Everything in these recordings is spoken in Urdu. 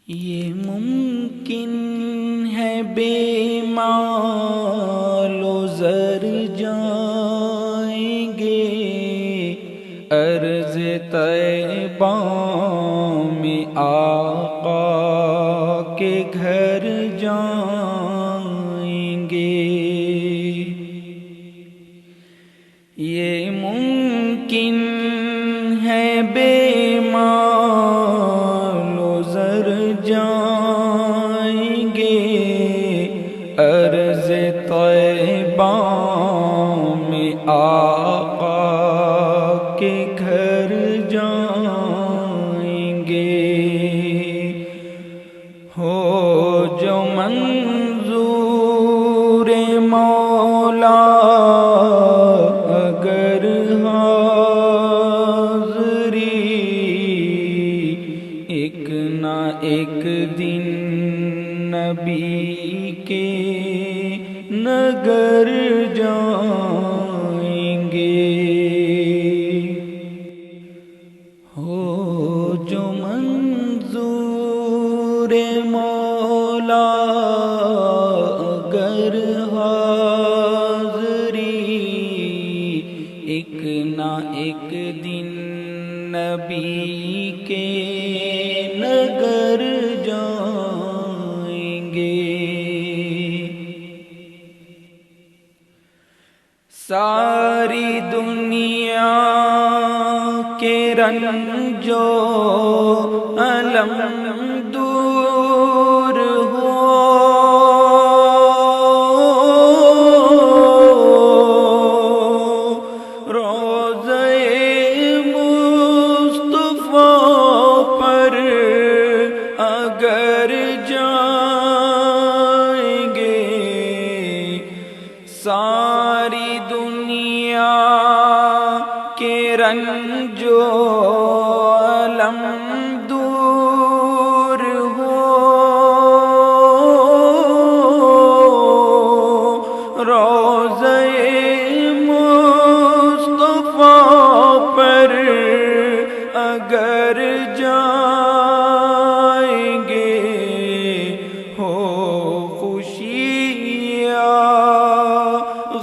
یہ ممکن ہے بے مال و زر جائیں گے، عرض طیبہ میں آقا کے گھر جائیں گے۔ یہ ممکن ہے بے مال و زر جائیں گے، عرض طیبہ میں آقا کے گھر جائیں گے۔ ہو جو منظور مولا اگر حاضری، ایک نہ ایک دن نبی کے نگر جائیں گے۔ ہو جو منظور مولا اگر حاضری، ایک نہ ایک دن نبی کے نگر جائیں گے۔ ساری دنیا کے رنج و الم دور ہو، روضہ مصطفیٰ پر اگر جائیں گے، ساری دنیا کے رنج و الم دور ہو، روضہ مصطفیٰ پر اگر جائیں گے، ہو خوشیاں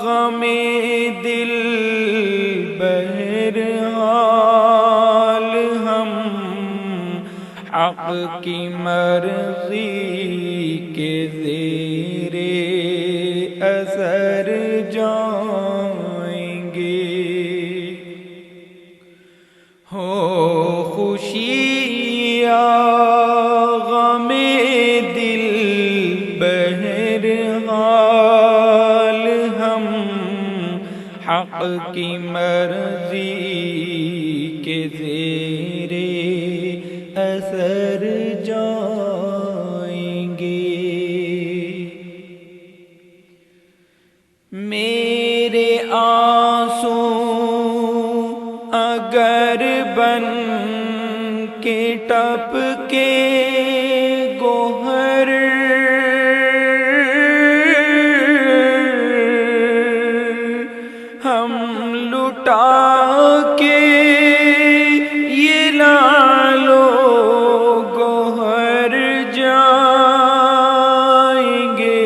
غم دل بہرحال ہم حق کی مرضی کے زیر اثر جائیں گے۔ ہو خوشیاں غم دل بہرحال ہم حق کی مرضی کے زیر اثر جائیں گے۔ میرے آنسو اگر بن کے ٹپ کے گوہر، ہم لٹا کے یہ لالو گوہر جائیں گے۔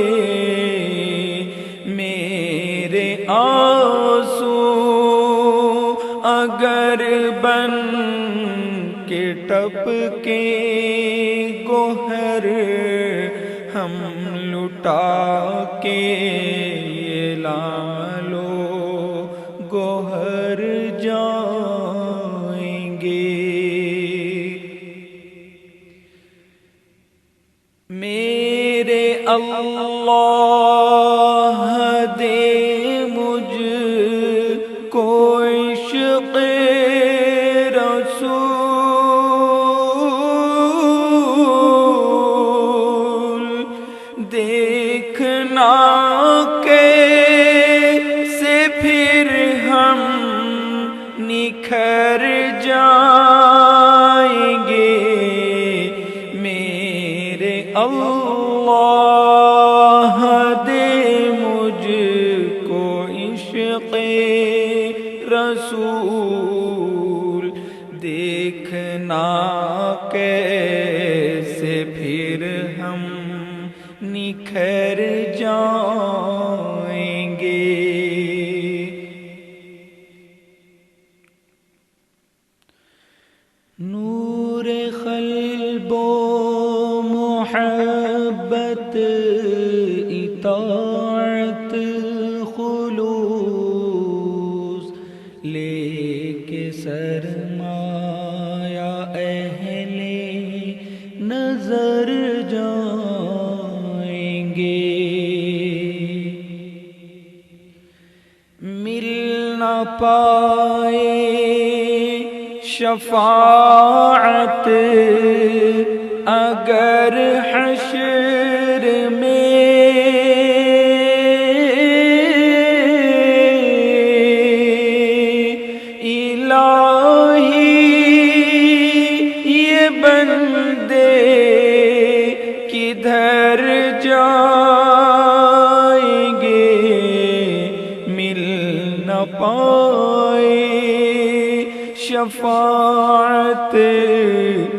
میرے آنسو اگر بن کے ٹپ کے گوہر، ہم لٹا کے یہ لالو گوہر جائیں گے۔ میرے اللہ دے مجھ کو عشق رسول، دیکھنا کیسے پھر ہم نکھر جائیں گے۔ میرے اللہ دے مجھ کو عشق رسول، دیکھنا کیسے سے پھر ہم نکھر جائیں گے۔ نور قلب و محبت اطاعت خلوص لے کے سرمایہ اہل نظر جائیں گے۔ مل نہ پائے شفاعت اگر حشر میں، الہی یہ بندے کدھر جائیں گے؟ مل نہ پائے شفاعت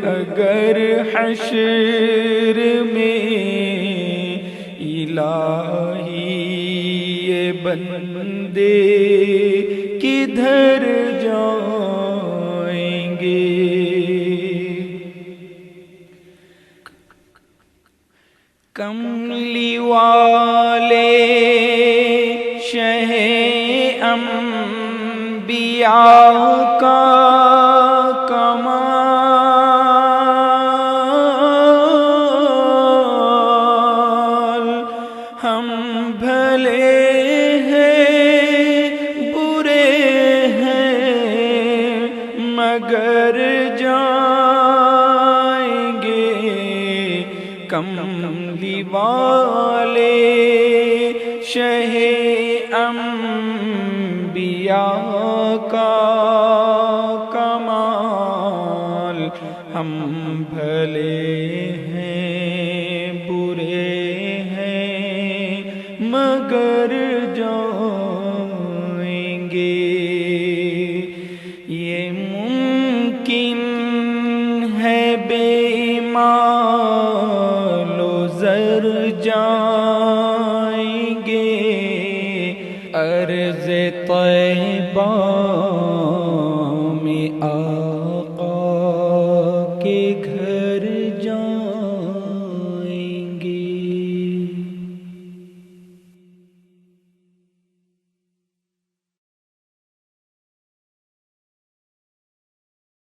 اگر حشر میں، الہی یہ بندے کدھر جائیں گے؟ کملی والے شہ انبیاء کا کمال، ہم بھلے ہیں برے ہیں مگر جائیں گے۔ کملی والے شہ انبیاء کا کمال، ہم بھلے ہیں برے ہیں مگر جائیں گے۔ یہ ممکن ہے بے مال و زر جائیں گے، عرض طیبہ میں آقا کے